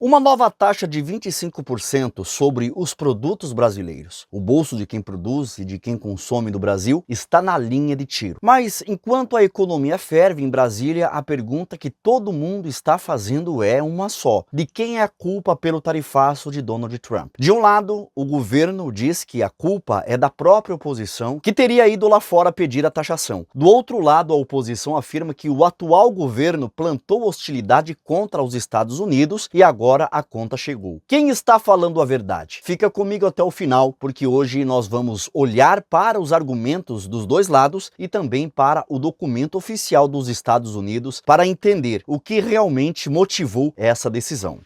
Uma nova taxa de 25% sobre os produtos brasileiros. O bolso de quem produz e de quem consome no Brasil está na linha de tiro. Mas enquanto a economia ferve em Brasília, a pergunta que todo mundo está fazendo é uma só: de quem é a culpa pelo tarifaço de Donald Trump? De um lado, o governo diz que a culpa é da própria oposição, que teria ido lá fora pedir a taxação. Do outro lado, a oposição afirma que o atual governo plantou hostilidade contra os Estados Unidos e agora a conta chegou. Quem está falando a verdade? Fica comigo até o final, porque hoje nós vamos olhar para os argumentos dos dois lados e também para o documento oficial dos Estados Unidos para entender o que realmente motivou essa decisão.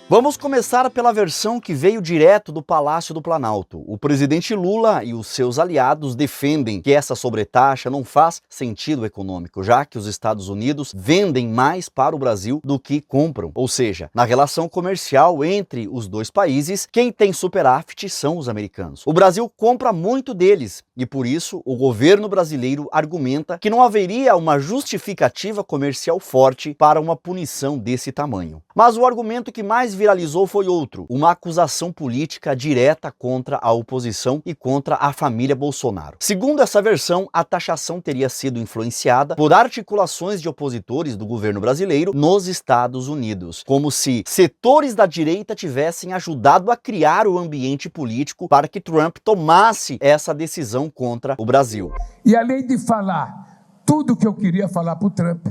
Vamos começar pela versão que veio direto do Palácio do Planalto. O presidente Lula e os seus aliados defendem que essa sobretaxa não faz sentido econômico, já que os Estados Unidos vendem mais para o Brasil do que compram. Ou seja, na relação comercial entre os dois países, quem tem superávit são os americanos. O Brasil compra muito deles e, por isso, o governo brasileiro argumenta que não haveria uma justificativa comercial forte para uma punição desse tamanho. Mas o argumento que mais viralizou foi outro: uma acusação política direta contra a oposição e contra a família Bolsonaro. Segundo essa versão, a taxação teria sido influenciada por articulações de opositores do governo brasileiro nos Estados Unidos, como se setores da direita tivessem ajudado a criar o ambiente político para que Trump tomasse essa decisão contra o Brasil. E além de falar tudo o que eu queria falar para o Trump,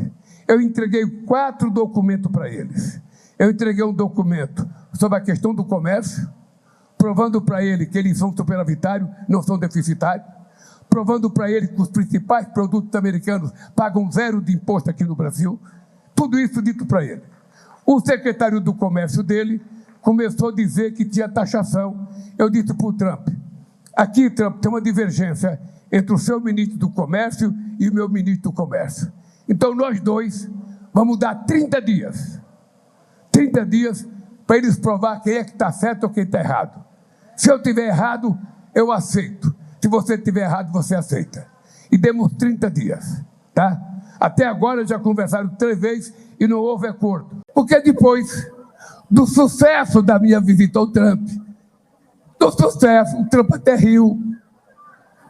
eu entreguei 4 documentos para eles. Eu entreguei um documento sobre a questão do comércio, provando para ele que eles são superavitários, não são deficitários, provando para ele que os principais produtos americanos pagam 0 de imposto aqui no Brasil. Tudo isso dito para ele. O secretário do comércio dele começou a dizer que tinha taxação. Eu disse para o Trump: aqui, Trump, tem uma divergência entre o seu ministro do comércio e o meu ministro do comércio. Então nós dois vamos dar 30 dias. 30 dias para eles provar quem é que está certo ou quem está errado. Se eu estiver errado, eu aceito. Se você estiver errado, você aceita. E demos 30 dias, tá? Até agora já conversaram 3 vezes e não houve acordo. Porque depois do sucesso da minha visita ao Trump, do sucesso, o Trump até riu.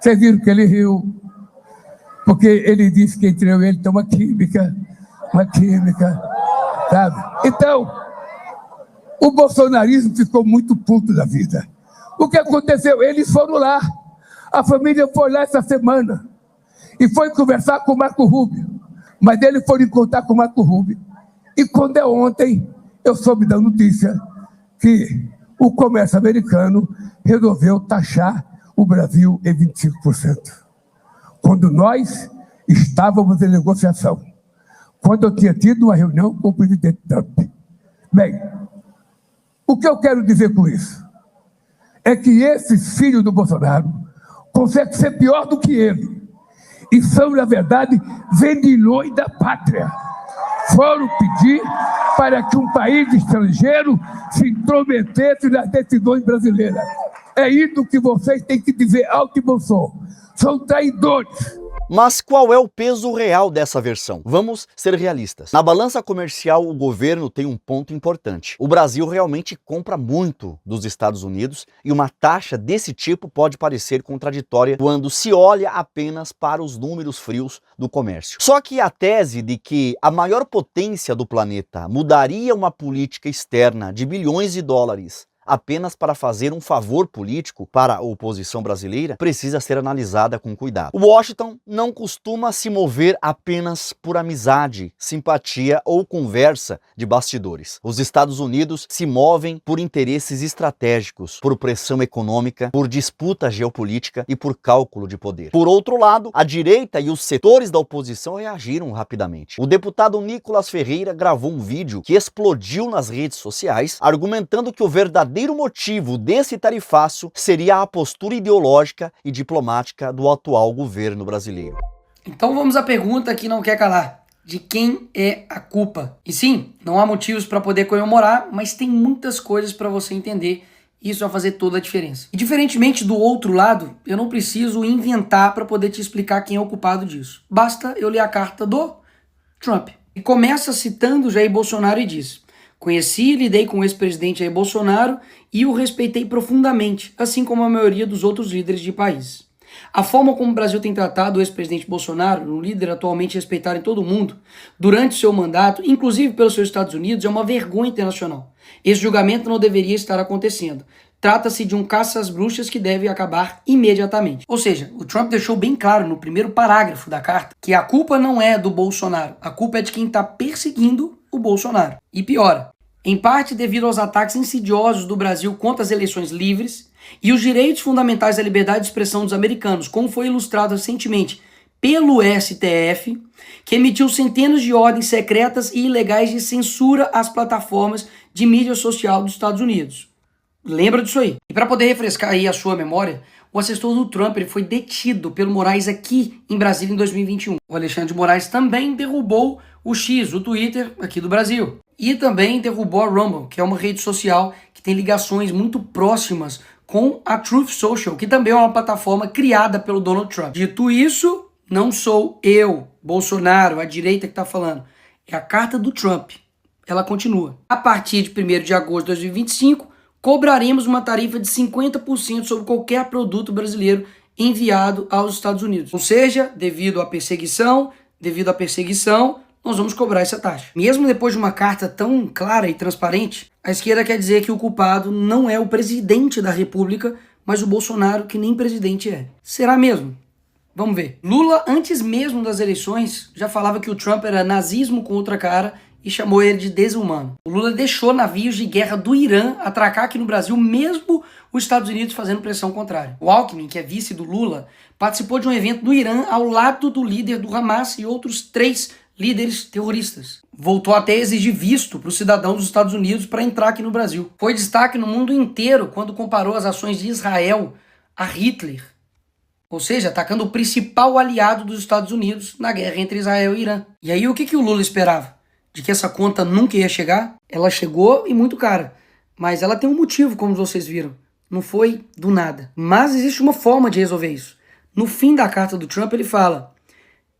Vocês viram que ele riu? Porque ele disse que entre eu e ele tem uma química, sabe? Então, o bolsonarismo ficou muito puto da vida. O que aconteceu? Eles foram lá, a família foi lá essa semana e foi conversar com o Marco Rubio, mas eles foram encontrar com o Marco Rubio. E quando é ontem, eu soube da notícia que o comércio americano resolveu taxar o Brasil em 25%. Quando nós estávamos em negociação, quando eu tinha tido uma reunião com o presidente Trump. Bem, o que eu quero dizer com isso é que esses filhos do Bolsonaro conseguem ser pior do que ele. E são, na verdade, vendilhões da pátria. Foram pedir para que um país estrangeiro se intrometesse nas decisões brasileiras. É isso que vocês têm que dizer alto e bom som. São traidores. Mas qual é o peso real dessa versão? Vamos ser realistas. Na balança comercial, o governo tem um ponto importante. O Brasil realmente compra muito dos Estados Unidos e uma taxa desse tipo pode parecer contraditória quando se olha apenas para os números frios do comércio. Só que a tese de que a maior potência do planeta mudaria uma política externa de bilhões de dólares apenas para fazer um favor político para a oposição brasileira precisa ser analisada com cuidado. Washington não costuma se mover apenas por amizade, simpatia ou conversa de bastidores. Os Estados Unidos se movem por interesses estratégicos, por pressão econômica, por disputa geopolítica e por cálculo de poder. Por outro lado, a direita e os setores da oposição reagiram rapidamente. O deputado Nicolas Ferreira gravou um vídeo que explodiu nas redes sociais, argumentando que o verdadeiro motivo desse tarifaço seria a postura ideológica e diplomática do atual governo brasileiro. Então vamos à pergunta que não quer calar: de quem é a culpa? E sim, não há motivos para poder comemorar, mas tem muitas coisas para você entender. Isso vai fazer toda a diferença. E diferentemente do outro lado, eu não preciso inventar para poder te explicar quem é o culpado disso. Basta eu ler a carta do Trump. E começa citando Jair Bolsonaro e diz: conheci e lidei com o ex-presidente Jair Bolsonaro e o respeitei profundamente, assim como a maioria dos outros líderes de país. A forma como o Brasil tem tratado o ex-presidente Bolsonaro, um líder atualmente respeitado em todo o mundo, durante seu mandato, inclusive pelos seus Estados Unidos, é uma vergonha internacional. Esse julgamento não deveria estar acontecendo. Trata-se de um caça às bruxas que deve acabar imediatamente. Ou seja, o Trump deixou bem claro no primeiro parágrafo da carta que a culpa não é do Bolsonaro, a culpa é de quem está perseguindo o Bolsonaro. E piora, em parte devido aos ataques insidiosos do Brasil contra as eleições livres e os direitos fundamentais da liberdade de expressão dos americanos, como foi ilustrado recentemente pelo STF, que emitiu centenas de ordens secretas e ilegais de censura às plataformas de mídia social dos Estados Unidos. Lembra disso aí. E para poder refrescar aí a sua memória, o assessor do Trump ele foi detido pelo Moraes aqui em Brasília em 2021. O Alexandre de Moraes também derrubou o X, o Twitter, aqui do Brasil. E também derrubou a Rumble, que é uma rede social que tem ligações muito próximas com a Truth Social, que também é uma plataforma criada pelo Donald Trump. Dito isso, não sou eu, Bolsonaro, a direita que está falando. É a carta do Trump. Ela continua. A partir de 1º de agosto de 2025, cobraremos uma tarifa de 50% sobre qualquer produto brasileiro enviado aos Estados Unidos. Ou seja, devido à perseguição, nós vamos cobrar essa taxa. Mesmo depois de uma carta tão clara e transparente, a esquerda quer dizer que o culpado não é o presidente da República, mas o Bolsonaro, que nem presidente é. Será mesmo? Vamos ver. Lula, antes mesmo das eleições, já falava que o Trump era nazismo com outra cara e chamou ele de desumano. O Lula deixou navios de guerra do Irã atracar aqui no Brasil, mesmo os Estados Unidos fazendo pressão contrária. O Alckmin, que é vice do Lula, participou de um evento no Irã ao lado do líder do Hamas e outros 3 líderes terroristas. Voltou até a exigir visto para o cidadão dos Estados Unidos para entrar aqui no Brasil. Foi destaque no mundo inteiro quando comparou as ações de Israel a Hitler. Ou seja, atacando o principal aliado dos Estados Unidos na guerra entre Israel e Irã. E aí o que o Lula esperava? De que essa conta nunca ia chegar? Ela chegou e muito cara. Mas ela tem um motivo, como vocês viram. Não foi do nada. Mas existe uma forma de resolver isso. No fim da carta do Trump ele fala: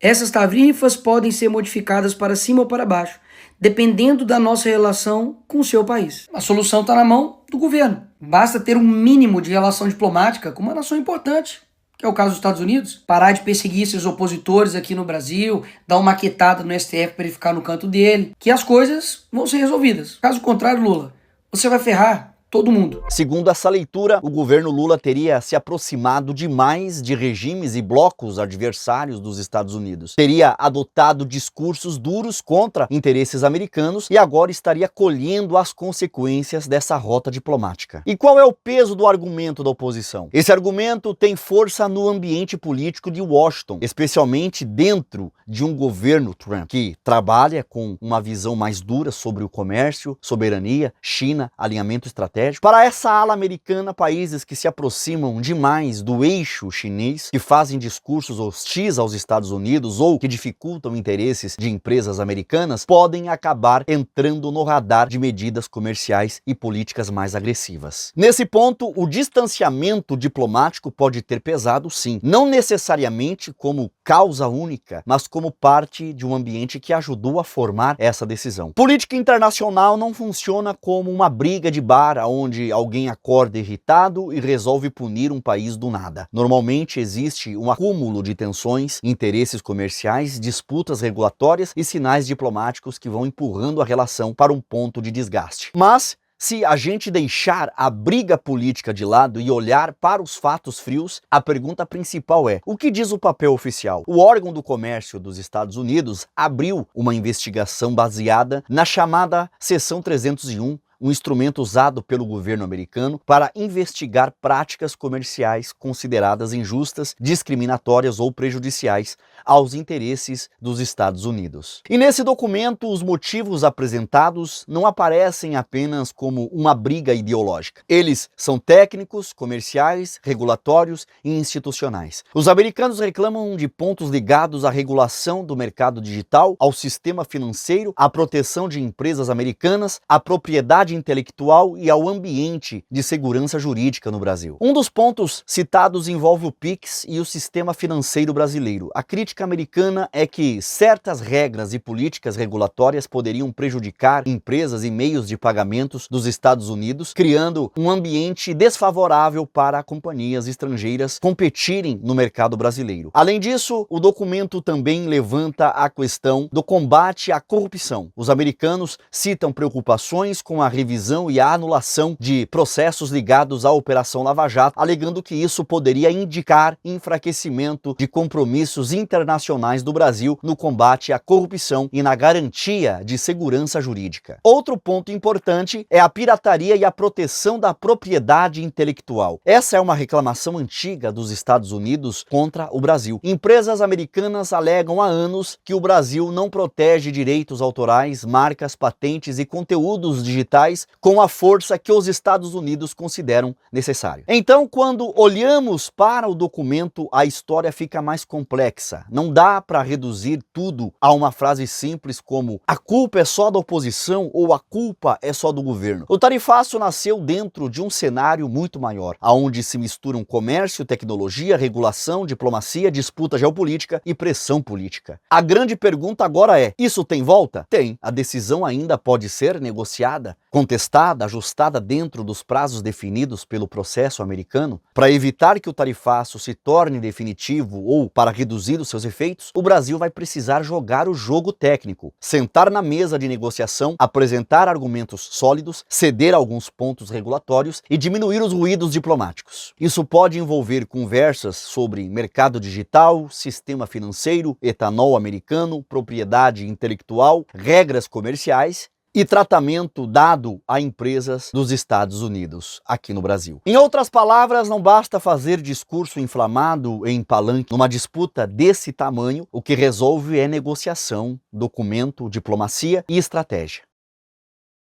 essas tarifas podem ser modificadas para cima ou para baixo, dependendo da nossa relação com o seu país. A solução está na mão do governo. Basta ter um mínimo de relação diplomática com uma nação importante, que é o caso dos Estados Unidos, parar de perseguir esses opositores aqui no Brasil, dar uma quietada no STF para ele ficar no canto dele, que as coisas vão ser resolvidas. Caso contrário, Lula, você vai ferrar todo mundo. Segundo essa leitura, o governo Lula teria se aproximado demais de regimes e blocos adversários dos Estados Unidos. Teria adotado discursos duros contra interesses americanos e agora estaria colhendo as consequências dessa rota diplomática. E qual é o peso do argumento da oposição? Esse argumento tem força no ambiente político de Washington, especialmente dentro de um governo Trump, que trabalha com uma visão mais dura sobre o comércio, soberania, China, alinhamento estratégico. Para essa ala americana, países que se aproximam demais do eixo chinês, que fazem discursos hostis aos Estados Unidos ou que dificultam interesses de empresas americanas, podem acabar entrando no radar de medidas comerciais e políticas mais agressivas. Nesse ponto, o distanciamento diplomático pode ter pesado, sim, não necessariamente como causa única, mas como parte de um ambiente que ajudou a formar essa decisão. Política internacional não funciona como uma briga de bar onde alguém acorda irritado e resolve punir um país do nada. Normalmente existe um acúmulo de tensões, interesses comerciais, disputas regulatórias e sinais diplomáticos que vão empurrando a relação para um ponto de desgaste. Mas se a gente deixar a briga política de lado e olhar para os fatos frios, a pergunta principal é: o que diz o papel oficial? O órgão do comércio dos Estados Unidos abriu uma investigação baseada na chamada Seção 301, um instrumento usado pelo governo americano para investigar práticas comerciais consideradas injustas, discriminatórias ou prejudiciais aos interesses dos Estados Unidos. E nesse documento, os motivos apresentados não aparecem apenas como uma briga ideológica. Eles são técnicos, comerciais, regulatórios e institucionais. Os americanos reclamam de pontos ligados à regulação do mercado digital, ao sistema financeiro, à proteção de empresas americanas, à propriedade propriedade intelectual e ao ambiente de segurança jurídica no Brasil. Um dos pontos citados envolve o PIX e o sistema financeiro brasileiro. A crítica americana é que certas regras e políticas regulatórias poderiam prejudicar empresas e meios de pagamentos dos Estados Unidos, criando um ambiente desfavorável para companhias estrangeiras competirem no mercado brasileiro. Além disso, o documento também levanta a questão do combate à corrupção. Os americanos citam preocupações com a revisão e a anulação de processos ligados à Operação Lava Jato, alegando que isso poderia indicar enfraquecimento de compromissos internacionais do Brasil no combate à corrupção e na garantia de segurança jurídica. Outro ponto importante é a pirataria e a proteção da propriedade intelectual. Essa é uma reclamação antiga dos Estados Unidos contra o Brasil. Empresas americanas alegam há anos que o Brasil não protege direitos autorais, marcas, patentes e conteúdos digitais com a força que os Estados Unidos consideram necessário. Então, quando olhamos para o documento, a história fica mais complexa. Não dá para reduzir tudo a uma frase simples como a culpa é só da oposição ou a culpa é só do governo. O tarifaço nasceu dentro de um cenário muito maior, onde se misturam comércio, tecnologia, regulação, diplomacia, disputa geopolítica e pressão política. A grande pergunta agora é: isso tem volta? Tem. A decisão ainda pode ser negociada, contestada, ajustada dentro dos prazos definidos pelo processo americano. Para evitar que o tarifaço se torne definitivo ou para reduzir os seus efeitos, o Brasil vai precisar jogar o jogo técnico, sentar na mesa de negociação, apresentar argumentos sólidos, ceder alguns pontos regulatórios e diminuir os ruídos diplomáticos. Isso pode envolver conversas sobre mercado digital, sistema financeiro, etanol americano, propriedade intelectual, regras comerciais e tratamento dado a empresas dos Estados Unidos aqui no Brasil. Em outras palavras, não basta fazer discurso inflamado em palanque numa disputa desse tamanho, o que resolve é negociação, documento, diplomacia e estratégia.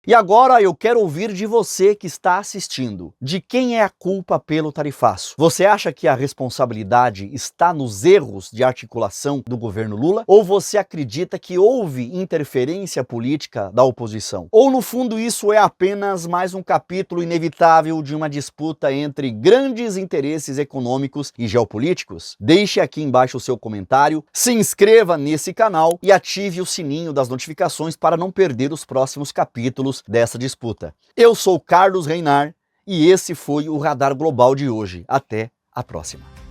E agora eu quero ouvir de você que está assistindo. De quem é a culpa pelo tarifaço? Você acha que a responsabilidade está nos erros de articulação do governo Lula? Ou você acredita que houve interferência política da oposição? Ou no fundo isso é apenas mais um capítulo inevitável de uma disputa entre grandes interesses econômicos e geopolíticos? Deixe aqui embaixo o seu comentário, se inscreva nesse canal e ative o sininho das notificações para não perder os próximos capítulos dessa disputa. Eu sou Carlos Reinar e esse foi o Radar Global de hoje. Até a próxima.